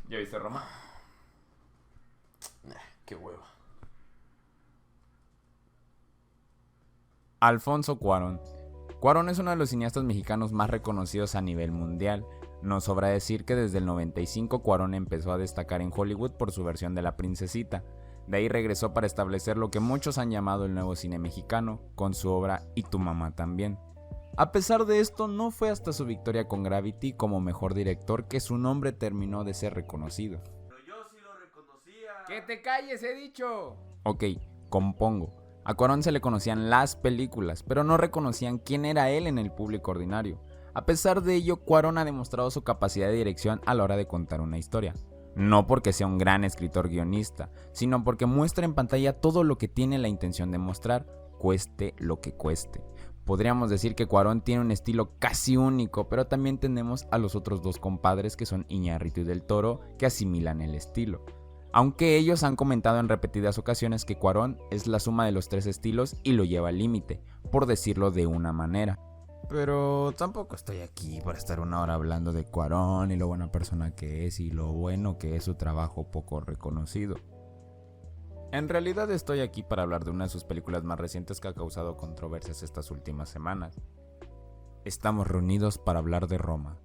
¿Ya viste Roma? Qué hueva. Alfonso Cuarón. Cuarón es uno de los cineastas mexicanos más reconocidos a nivel mundial. No sobra decir que desde el 95 Cuarón empezó a destacar en Hollywood por su versión de La Princesita. De ahí regresó para establecer lo que muchos han llamado el nuevo cine mexicano, con su obra Y tu mamá también. A pesar de esto, no fue hasta su victoria con Gravity como mejor director que su nombre terminó de ser reconocido. Pero yo sí lo reconocía. ¡Que te calles, he dicho! Ok, compongo. A Cuarón se le conocían las películas, pero no reconocían quién era él en el público ordinario. A pesar de ello, Cuarón ha demostrado su capacidad de dirección a la hora de contar una historia. No porque sea un gran escritor guionista, sino porque muestra en pantalla todo lo que tiene la intención de mostrar, cueste lo que cueste. Podríamos decir que Cuarón tiene un estilo casi único, pero también tenemos a los otros dos compadres que son Iñárritu y Del Toro, que asimilan el estilo. Aunque ellos han comentado en repetidas ocasiones que Cuarón es la suma de los tres estilos y lo lleva al límite, por decirlo de una manera. Pero tampoco estoy aquí para estar una hora hablando de Cuarón y lo buena persona que es y lo bueno que es su trabajo poco reconocido. En realidad estoy aquí para hablar de una de sus películas más recientes que ha causado controversias estas últimas semanas. Estamos reunidos para hablar de Roma.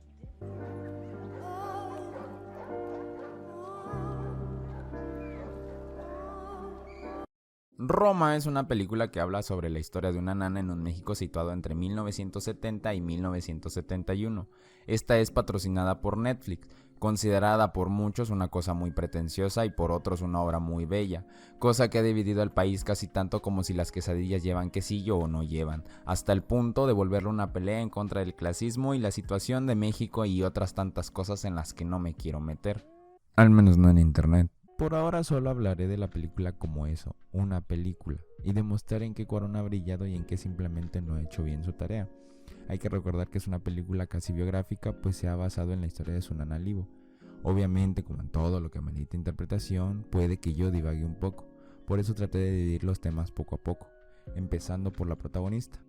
Roma es una película que habla sobre la historia de una nana en un México situado entre 1970 y 1971. Esta es patrocinada por Netflix, considerada por muchos una cosa muy pretenciosa y por otros una obra muy bella, cosa que ha dividido al país casi tanto como si las quesadillas llevan quesillo o no llevan, hasta el punto de volverlo una pelea en contra del clasismo y la situación de México y otras tantas cosas en las que no me quiero meter. Al menos no en internet. Por ahora solo hablaré de la película como eso, una película, y demostrar en qué Cuarón ha brillado y en qué simplemente no ha hecho bien su tarea. Hay que recordar que es una película casi biográfica, pues se ha basado en la historia de su nana Libo. Obviamente, como en todo lo que amerita interpretación, puede que yo divague un poco, por eso traté de dividir los temas poco a poco, empezando por la protagonista.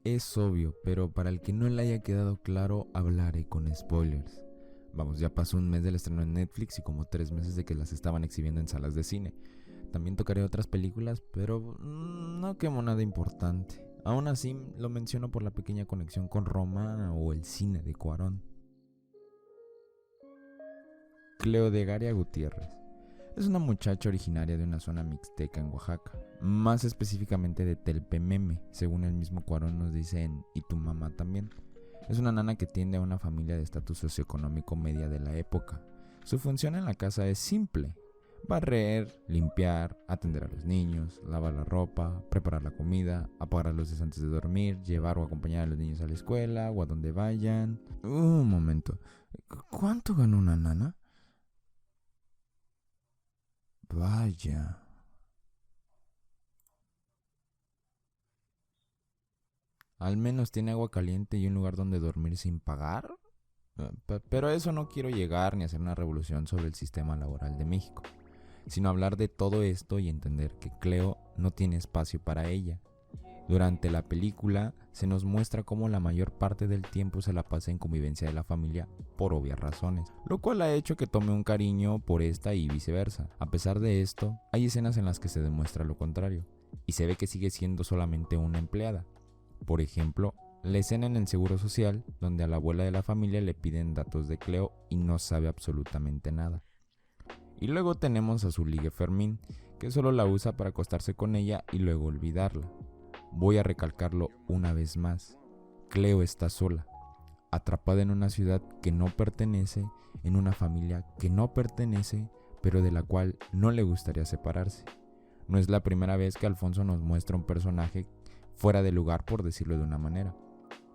Es obvio, pero para el que no le haya quedado claro, hablaré con spoilers. Vamos, ya pasó un mes del estreno en Netflix y como 3 meses de que las estaban exhibiendo en salas de cine. También tocaré otras películas, pero no quemo nada importante. Aún así, lo menciono por la pequeña conexión con Roma o el cine de Cuarón. Cleodegaria Gutiérrez. Es una muchacha originaria de una zona mixteca en Oaxaca, más específicamente de Telpememe, según el mismo Cuarón nos dice en Y tu mamá también. Es una nana que tiende a una familia de estatus socioeconómico media de la época. Su función en la casa es simple: barrer, limpiar, atender a los niños, lavar la ropa, preparar la comida, apagar las luces antes de dormir, llevar o acompañar a los niños a la escuela o a donde vayan. Un momento, ¿cuánto gana una nana? Vaya. Al menos tiene agua caliente y un lugar donde dormir sin pagar. Pero a eso no quiero llegar ni hacer una revolución sobre el sistema laboral de México, sino hablar de todo esto y entender que Cleo no tiene espacio para ella. Durante la película se nos muestra cómo la mayor parte del tiempo se la pasa en convivencia de la familia por obvias razones, lo cual ha hecho que tome un cariño por esta y viceversa. A pesar de esto, hay escenas en las que se demuestra lo contrario, y se ve que sigue siendo solamente una empleada. Por ejemplo, la escena en el Seguro Social, donde a la abuela de la familia le piden datos de Cleo y no sabe absolutamente nada. Y luego tenemos a su ligue Fermín, que solo la usa para acostarse con ella y luego olvidarla. Voy a recalcarlo una vez más: Cleo está sola, atrapada en una ciudad que no pertenece, en una familia que no pertenece, pero de la cual no le gustaría separarse. No es la primera vez que Alfonso nos muestra un personaje fuera de lugar, por decirlo de una manera,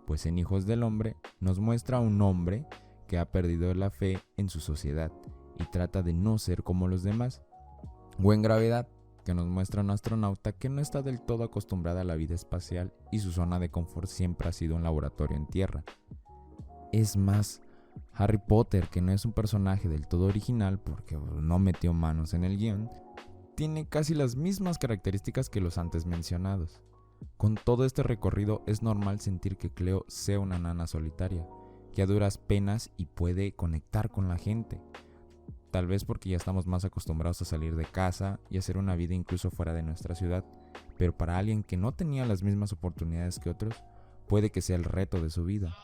pues en Hijos del Hombre nos muestra a un hombre que ha perdido la fe en su sociedad y trata de no ser como los demás. O en Gravedad, que nos muestra a un astronauta que no está del todo acostumbrada a la vida espacial y su zona de confort siempre ha sido un laboratorio en tierra. Es más, Harry Potter, que no es un personaje del todo original porque no metió manos en el guión, tiene casi las mismas características que los antes mencionados. Con todo este recorrido es normal sentir que Cleo sea una nana solitaria, que a duras penas y puede conectar con la gente. tal vez porque ya estamos más acostumbrados a salir de casa y hacer una vida incluso fuera de nuestra ciudad, pero para alguien que no tenía las mismas oportunidades que otros, puede que sea el reto de su vida.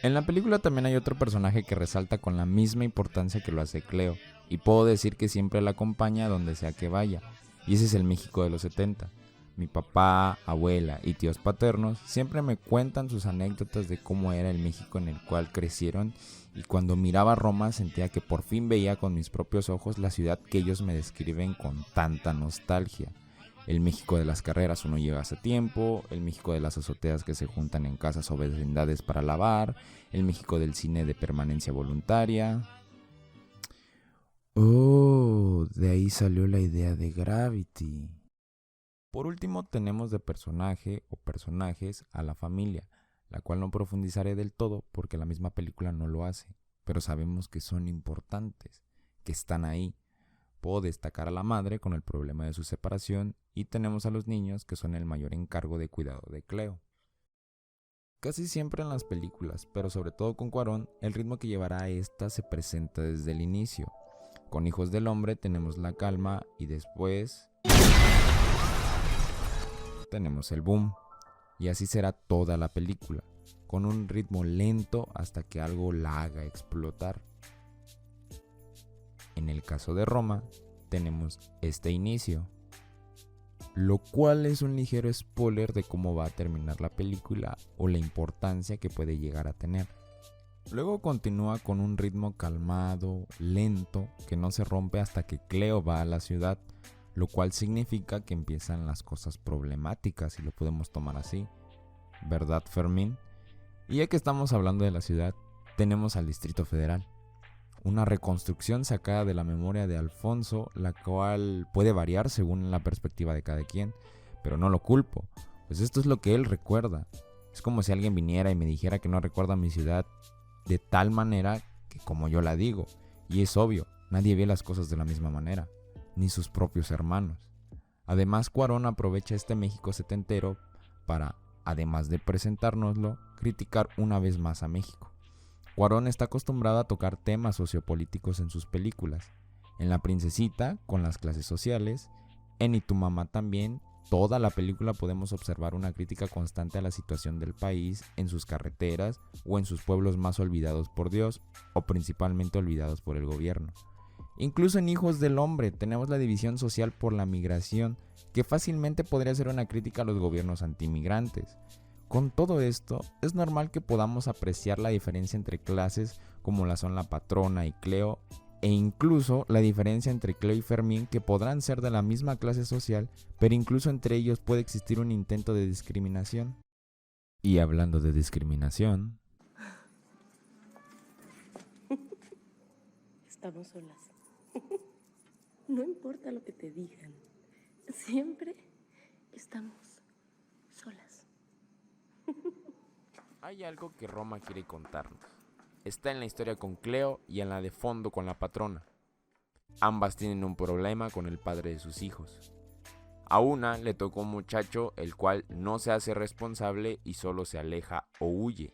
En la película también hay otro personaje que resalta con la misma importancia que lo hace Cleo, y puedo decir que siempre la acompaña donde sea que vaya, y ese es el México de los 70. Mi papá, abuela y tíos paternos siempre me cuentan sus anécdotas de cómo era el México en el cual crecieron, y cuando miraba Roma sentía que por fin veía con mis propios ojos la ciudad que ellos me describen con tanta nostalgia. El México de las carreras uno llega a tiempo, el México de las azoteas que se juntan en casas o vecindades para lavar, el México del cine de permanencia voluntaria. Oh, de ahí salió la idea de Gravity. Por último tenemos de personaje o personajes a la familia, la cual no profundizaré del todo porque la misma película no lo hace, pero sabemos que son importantes, que están ahí. Puedo destacar a la madre con el problema de su separación y tenemos a los niños que son el mayor encargo de cuidado de Cleo. Casi siempre en las películas, pero sobre todo con Cuarón, el ritmo que llevará a esta se presenta desde el inicio. Con Hijos del Hombre tenemos la calma y después tenemos el boom. Y así será toda la película, con un ritmo lento hasta que algo la haga explotar. En el caso de Roma, tenemos este inicio, lo cual es un ligero spoiler de cómo va a terminar la película o la importancia que puede llegar a tener. Luego continúa con un ritmo calmado, lento, que no se rompe hasta que Cleo va a la ciudad, lo cual significa que empiezan las cosas problemáticas, si lo podemos tomar así. ¿Verdad, Fermín? Y ya que estamos hablando de la ciudad, tenemos al Distrito Federal. Una reconstrucción sacada de la memoria de Alfonso, la cual puede variar según la perspectiva de cada quien, pero no lo culpo, pues esto es lo que él recuerda. Es como si alguien viniera y me dijera que no recuerda mi ciudad de tal manera que como yo la digo, y es obvio, nadie ve las cosas de la misma manera, ni sus propios hermanos. Además, Cuarón aprovecha este México setentero para, además de presentárnoslo, criticar una vez más a México. Cuarón está acostumbrado a tocar temas sociopolíticos en sus películas. En La Princesita, con las clases sociales, en Y tu mamá también, toda la película podemos observar una crítica constante a la situación del país en sus carreteras o en sus pueblos más olvidados por Dios o principalmente olvidados por el gobierno. Incluso en Hijos del Hombre tenemos la división social por la migración, que fácilmente podría ser una crítica a los gobiernos antimigrantes. Con todo esto, es normal que podamos apreciar la diferencia entre clases como la son la patrona y Cleo, e incluso la diferencia entre Cleo y Fermín, que podrán ser de la misma clase social, pero incluso entre ellos puede existir un intento de discriminación. Y hablando de discriminación... Estamos solas. No importa lo que te digan, siempre estamos solas. Hay algo que Roma quiere contarnos. Está en la historia con Cleo y en la de fondo con la patrona. Ambas tienen un problema con el padre de sus hijos. A una le tocó un muchacho el cual no se hace responsable y solo se aleja o huye.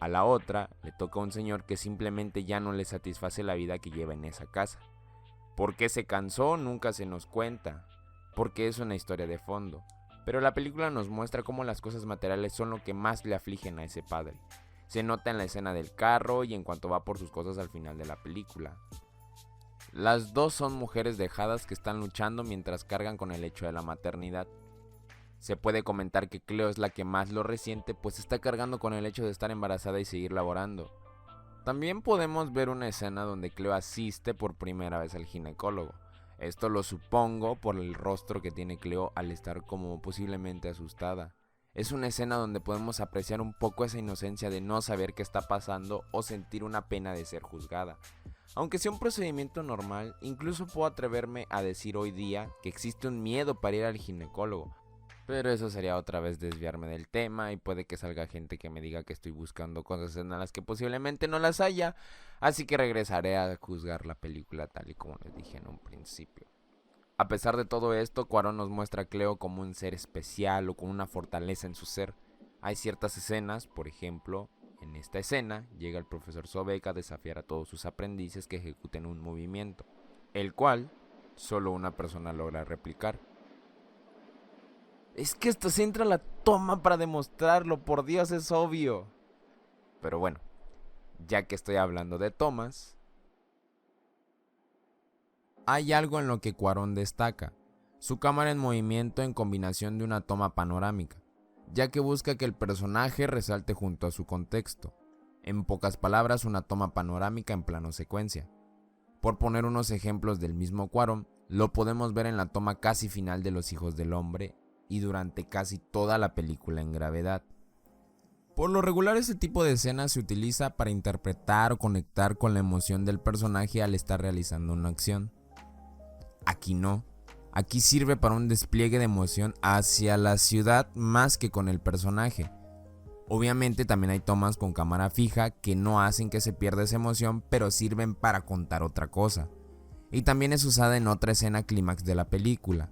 A la otra le toca un señor que simplemente ya no le satisface la vida que lleva en esa casa. ¿Por qué se cansó? Nunca se nos cuenta, porque es una historia de fondo. Pero la película nos muestra cómo las cosas materiales son lo que más le afligen a ese padre. Se nota en la escena del carro y en cuanto va por sus cosas al final de la película. Las dos son mujeres dejadas que están luchando mientras cargan con el hecho de la maternidad. Se puede comentar que Cleo es la que más lo resiente, pues está cargando con el hecho de estar embarazada y seguir laborando. También podemos ver una escena donde Cleo asiste por primera vez al ginecólogo. Esto lo supongo por el rostro que tiene Cleo al estar como posiblemente asustada. Es una escena donde podemos apreciar un poco esa inocencia de no saber qué está pasando o sentir una pena de ser juzgada. Aunque sea un procedimiento normal, incluso puedo atreverme a decir hoy día que existe un miedo para ir al ginecólogo. Pero eso sería otra vez desviarme del tema y puede que salga gente que me diga que estoy buscando cosas en las que posiblemente no las haya. Así que regresaré a juzgar la película tal y como les dije en un principio. A pesar de todo esto, Cuarón nos muestra a Cleo como un ser especial o con una fortaleza en su ser. Hay ciertas escenas, por ejemplo, en esta escena llega el profesor Sobek a desafiar a todos sus aprendices que ejecuten un movimiento, el cual solo una persona logra replicar. Es que esto se entra la toma para demostrarlo, por Dios, es obvio. Pero bueno, ya que estoy hablando de tomas, hay algo en lo que Cuarón destaca: su cámara en movimiento en combinación de una toma panorámica, ya que busca que el personaje resalte junto a su contexto. En pocas palabras, una toma panorámica en plano secuencia. Por poner unos ejemplos del mismo Cuarón, lo podemos ver en la toma casi final de Los Hijos del Hombre y durante casi toda la película en Gravedad. Por lo regular, este tipo de escena se utiliza para interpretar o conectar con la emoción del personaje al estar realizando una acción. Aquí no. Aquí sirve para un despliegue de emoción hacia la ciudad más que con el personaje. Obviamente también hay tomas con cámara fija que no hacen que se pierda esa emoción, pero sirven para contar otra cosa. Y también es usada en otra escena clímax de la película.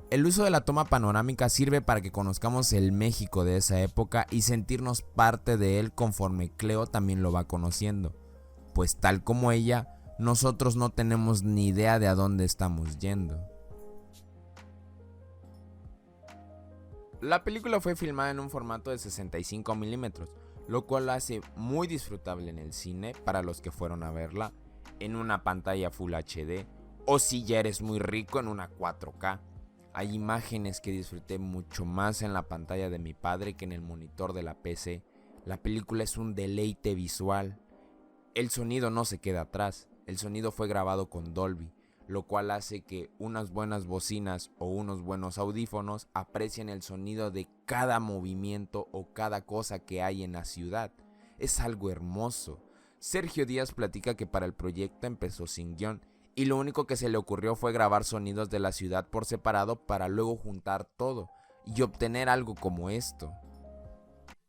El uso de la toma panorámica sirve para que conozcamos el México de esa época y sentirnos parte de él conforme Cleo también lo va conociendo. Pues tal como ella, nosotros no tenemos ni idea de a dónde estamos yendo. La película fue filmada en un formato de 65 milímetros, lo cual la hace muy disfrutable en el cine para los que fueron a verla, en una pantalla Full HD, o si ya eres muy rico, en una 4K. Hay imágenes que disfruté mucho más en la pantalla de mi padre que en el monitor de la PC. La película es un deleite visual. El sonido no se queda atrás. El sonido fue grabado con Dolby, lo cual hace que unas buenas bocinas o unos buenos audífonos aprecien el sonido de cada movimiento o cada cosa que hay en la ciudad. Es algo hermoso. Sergio Díaz platica que para el proyecto empezó sin guión y lo único que se le ocurrió fue grabar sonidos de la ciudad por separado para luego juntar todo y obtener algo como esto.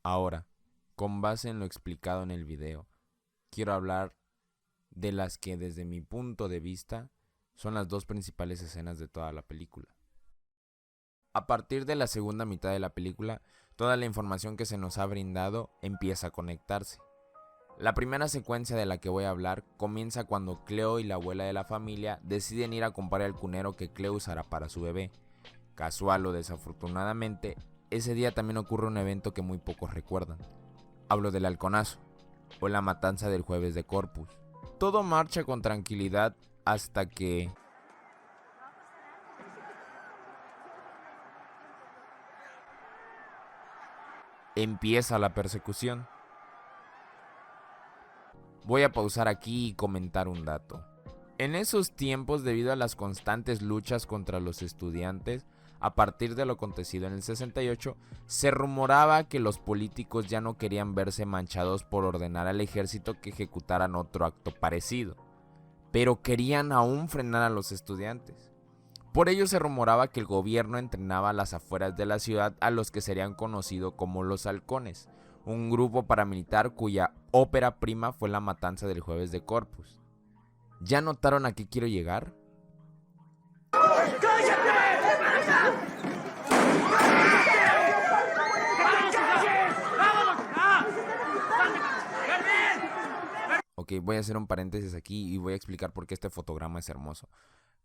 Ahora, con base en lo explicado en el video, quiero hablar de las que desde mi punto de vista son las dos principales escenas de toda la película. A partir de la segunda mitad de la película, toda la información que se nos ha brindado empieza a conectarse. La primera secuencia de la que voy a hablar comienza cuando Cleo y la abuela de la familia deciden ir a comprar el cunero que Cleo usará para su bebé. Casual o desafortunadamente, ese día también ocurre un evento que muy pocos recuerdan. Hablo del halconazo, o la matanza del jueves de Corpus. Todo marcha con tranquilidad hasta que empieza la persecución. Voy a pausar aquí y comentar un dato. En esos tiempos, debido a las constantes luchas contra los estudiantes, a partir de lo acontecido en el 68, se rumoraba que los políticos ya no querían verse manchados por ordenar al ejército que ejecutaran otro acto parecido, pero querían aún frenar a los estudiantes. Por ello se rumoraba que el gobierno entrenaba a las afueras de la ciudad a los que serían conocidos como los halcones, un grupo paramilitar cuya ópera prima fue la matanza del jueves de Corpus. ¿Ya notaron a qué quiero llegar? Ok, voy a hacer un paréntesis aquí y voy a explicar por qué este fotograma es hermoso.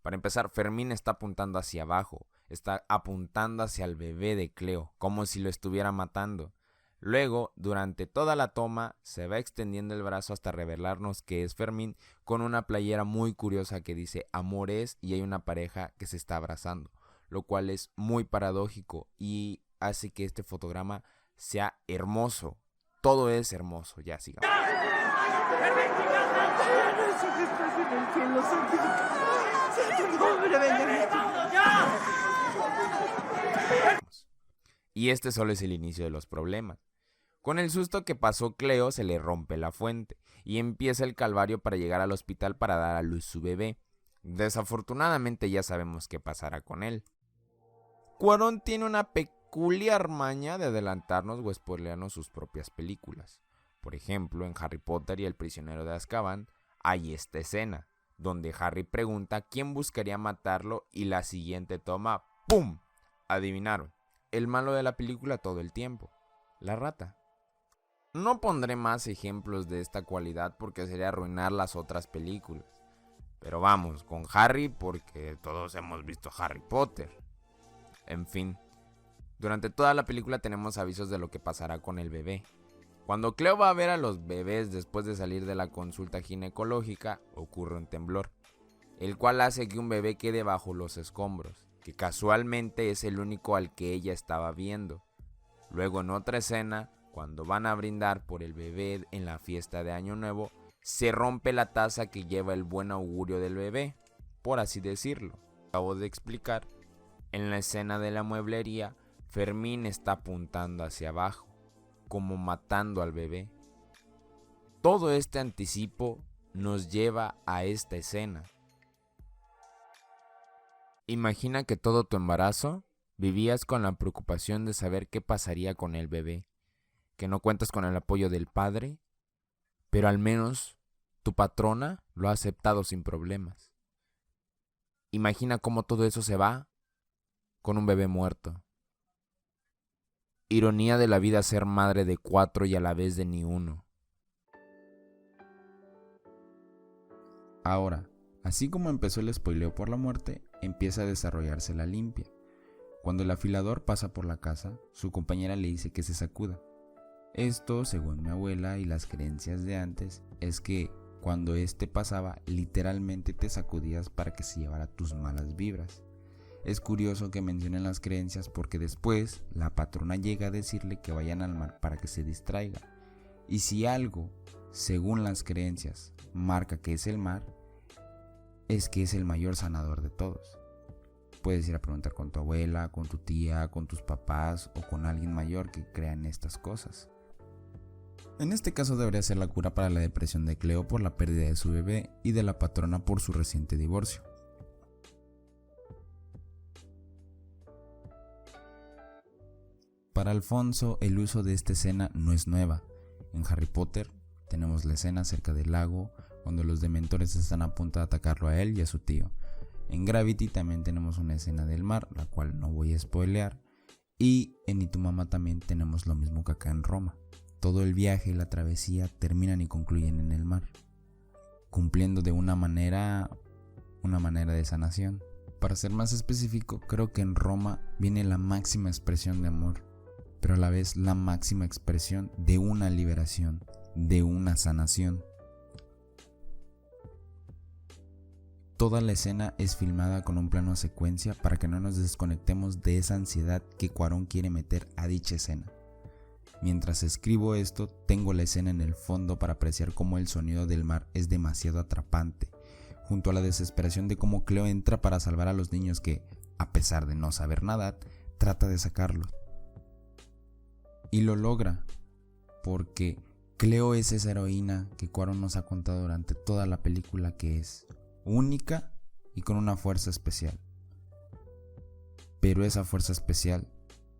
Para empezar, Fermín está apuntando hacia abajo, está apuntando hacia el bebé de Cleo, como si lo estuviera matando. Luego, durante toda la toma, se va extendiendo el brazo hasta revelarnos que es Fermín con una playera muy curiosa que dice Amores y hay una pareja que se está abrazando, lo cual es muy paradójico y hace que este fotograma sea hermoso. Todo es hermoso, ya sigamos. Y este solo es el inicio de los problemas. Con el susto que pasó Cleo se le rompe la fuente y empieza el calvario para llegar al hospital para dar a luz su bebé. Desafortunadamente ya sabemos qué pasará con él. Cuarón tiene una peculiar maña de adelantarnos o spoilearnos sus propias películas. Por ejemplo, en Harry Potter y el prisionero de Azkaban hay esta escena, donde Harry pregunta quién buscaría matarlo y la siguiente toma, ¡pum! Adivinaron, el malo de la película todo el tiempo, la rata. No pondré más ejemplos de esta cualidad porque sería arruinar las otras películas. Pero vamos, con Harry porque todos hemos visto Harry Potter. En fin, durante toda la película tenemos avisos de lo que pasará con el bebé. Cuando Cleo va a ver a los bebés después de salir de la consulta ginecológica, ocurre un temblor, el cual hace que un bebé quede bajo los escombros, que casualmente es el único al que ella estaba viendo. Luego en otra escena, cuando van a brindar por el bebé en la fiesta de Año Nuevo, se rompe la taza que lleva el buen augurio del bebé, por así decirlo. Acabo de explicar, en la escena de la mueblería, Fermín está apuntando hacia abajo, como matando al bebé. Todo este anticipo nos lleva a esta escena. Imagina que todo tu embarazo vivías con la preocupación de saber qué pasaría con el bebé, que no cuentas con el apoyo del padre, pero al menos tu patrona lo ha aceptado sin problemas. Imagina cómo todo eso se va con un bebé muerto. Ironía de la vida ser madre de 4 y a la vez de ni uno. Ahora, así como empezó el spoileo por la muerte, empieza a desarrollarse la limpia. Cuando el afilador pasa por la casa, su compañera le dice que se sacuda. Esto, según mi abuela y las creencias de antes, es que cuando pasaba, literalmente te sacudías para que se llevara tus malas vibras. Es curioso que mencionen las creencias porque después la patrona llega a decirle que vayan al mar para que se distraiga. Y si algo, según las creencias, marca que es el mar, es que es el mayor sanador de todos. Puedes ir a preguntar con tu abuela, con tu tía, con tus papás o con alguien mayor que crea en estas cosas. En este caso debería ser la cura para la depresión de Cleo por la pérdida de su bebé y de la patrona por su reciente divorcio. Para Alfonso, el uso de esta escena no es nueva. En Harry Potter tenemos la escena cerca del lago, cuando los dementores están a punto de atacarlo a él y a su tío. En Gravity también tenemos una escena del mar, la cual no voy a spoilear. Y en Y tu mamá también tenemos lo mismo que acá en Roma. Todo el viaje y la travesía terminan y concluyen en el mar, cumpliendo de una manera de sanación. Para ser más específico, creo que en Roma viene la máxima expresión de amor, pero a la vez la máxima expresión de una liberación, de una sanación. Toda la escena es filmada con un plano secuencia para que no nos desconectemos de esa ansiedad que Cuarón quiere meter a dicha escena. Mientras escribo esto, tengo la escena en el fondo para apreciar cómo el sonido del mar es demasiado atrapante, junto a la desesperación de cómo Cleo entra para salvar a los niños que, a pesar de no saber nadar, trata de sacarlos. Y lo logra, porque Cleo es esa heroína que Cuarón nos ha contado durante toda la película, que es única y con una fuerza especial. Pero esa fuerza especial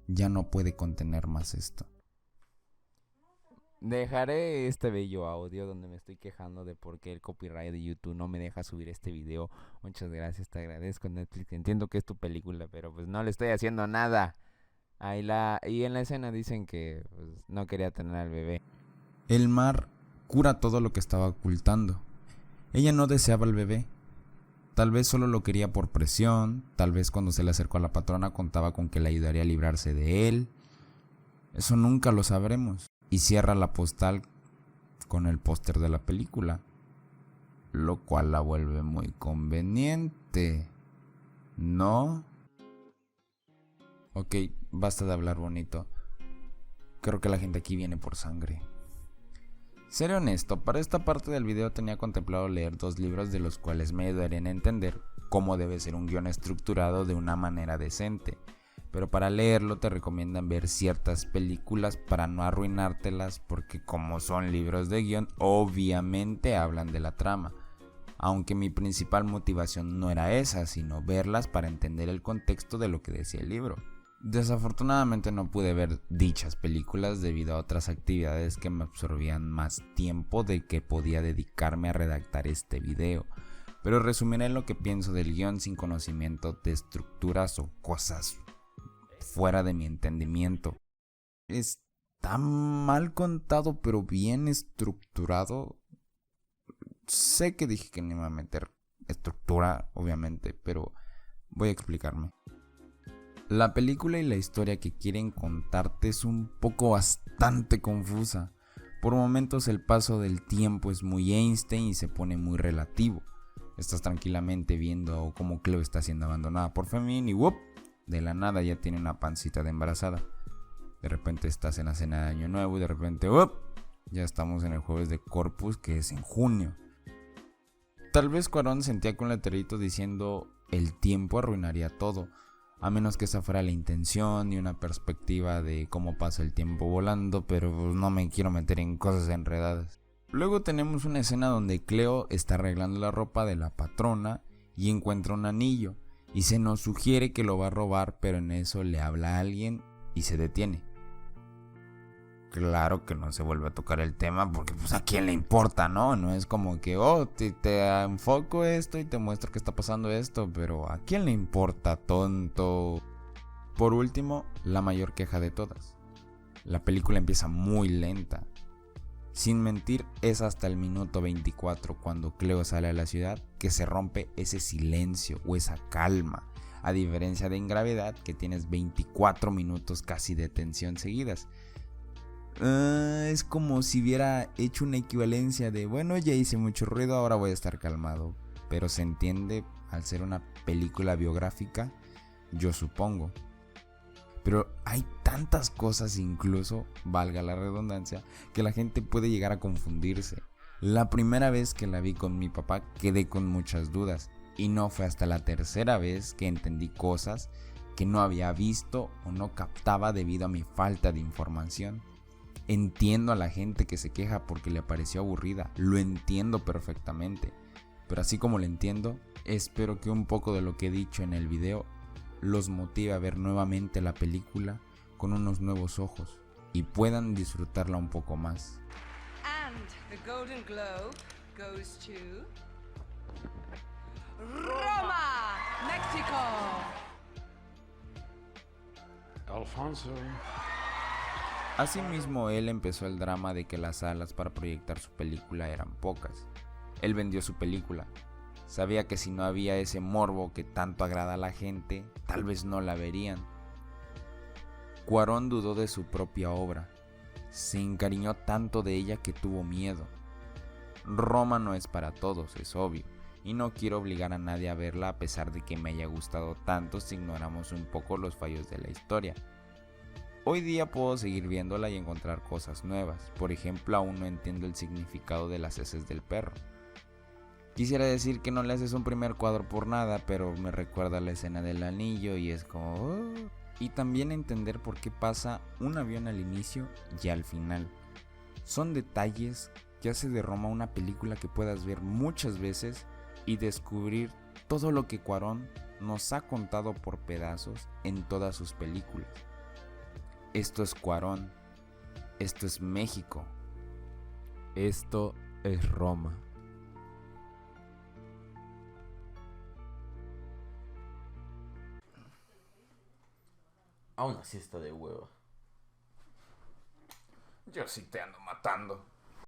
ya no puede contener más esto. Dejaré este bello audio donde me estoy quejando de por qué el copyright de YouTube no me deja subir este video. Muchas gracias, te agradezco, Netflix. Entiendo que es tu película, pero pues no le estoy haciendo nada. Y en la escena dicen que pues, no quería tener al bebé. El mar cura todo lo que estaba ocultando. Ella no deseaba al bebé. Tal vez solo lo quería por presión. Tal vez cuando se le acercó a la patrona contaba con que le ayudaría a librarse de él. Eso nunca lo sabremos. Y cierra la postal con el póster de la película, lo cual la vuelve muy conveniente, ¿no? Ok, basta de hablar bonito. Creo que la gente aquí viene por sangre. Seré honesto, para esta parte del video tenía contemplado leer 2 libros de los cuales me ayudarían a entender cómo debe ser un guión estructurado de una manera decente. Pero para leerlo te recomiendan ver ciertas películas para no arruinártelas, porque como son libros de guión, obviamente hablan de la trama. aunque mi principal motivación no era esa, sino verlas para entender el contexto de lo que decía el libro. Desafortunadamente no pude ver dichas películas debido a otras actividades que me absorbían más tiempo del que podía dedicarme a redactar este video, pero resumiré lo que pienso del guión sin conocimiento de estructuras o cosas fuera de mi entendimiento. Está mal contado pero bien estructurado. Sé que dije que no iba a meter estructura, obviamente, pero voy a explicarme. La película y la historia que quieren contarte es un poco bastante confusa. Por momentos el paso del tiempo es muy Einstein y se pone muy relativo. Estás tranquilamente viendo cómo Cleo está siendo abandonada por Fermín y ¡wup! De la nada ya tiene una pancita de embarazada. De repente estás en la cena de Año Nuevo y de repente ¡wup! Ya estamos en el jueves de Corpus, que es en junio. Tal vez Cuarón sentía con letrerito diciendo el tiempo arruinaría todo, a menos que esa fuera la intención y una perspectiva de cómo pasa el tiempo volando, pero no me quiero meter en cosas enredadas. Luego tenemos una escena donde Cleo está arreglando la ropa de la patrona y encuentra un anillo y se nos sugiere que lo va a robar, pero en eso le habla a alguien y se detiene. Claro que no se vuelve a tocar el tema porque pues a quién le importa, ¿no? No es como que, te enfoco esto y te muestro que está pasando esto, pero ¿a quién le importa, tonto? Por último, la mayor queja de todas. La película empieza muy lenta. Sin mentir, es hasta el minuto 24 cuando Cleo sale a la ciudad que se rompe ese silencio o esa calma, a diferencia de Ingravidad que tienes 24 minutos casi de tensión seguidas. Es como si hubiera hecho una equivalencia de, bueno, ya hice mucho ruido, ahora voy a estar calmado. Pero se entiende al ser una película biográfica, yo supongo. Pero hay tantas cosas, incluso, valga la redundancia, que la gente puede llegar a confundirse. La primera vez que la vi con mi papá quedé con muchas dudas, y no fue hasta la tercera vez que entendí cosas que no había visto o no captaba debido a mi falta de información. Entiendo a la gente que se queja porque le pareció aburrida, lo entiendo perfectamente, pero así como lo entiendo, espero que un poco de lo que he dicho en el video los motive a ver nuevamente la película con unos nuevos ojos y puedan disfrutarla un poco más. And the Golden Globe goes to Roma, México. Alfonso. Asimismo, él empezó el drama de que las salas para proyectar su película eran pocas. Él vendió su película. Sabía que si no había ese morbo que tanto agrada a la gente, tal vez no la verían. Cuarón dudó de su propia obra. Se encariñó tanto de ella que tuvo miedo. Roma no es para todos, es obvio, y no quiero obligar a nadie a verla a pesar de que me haya gustado tanto si ignoramos un poco los fallos de la historia. Hoy día puedo seguir viéndola y encontrar cosas nuevas. Por ejemplo, aún no entiendo el significado de las heces del perro. Quisiera decir que no le haces un primer cuadro por nada, pero me recuerda a la escena del anillo y es como... oh. Y también entender por qué pasa un avión al inicio y al final. Son detalles que hace de Roma una película que puedas ver muchas veces y descubrir todo lo que Cuarón nos ha contado por pedazos en todas sus películas. Esto es Cuarón, esto es México, esto es Roma. Aún así está de hueva. Yo sí te ando matando.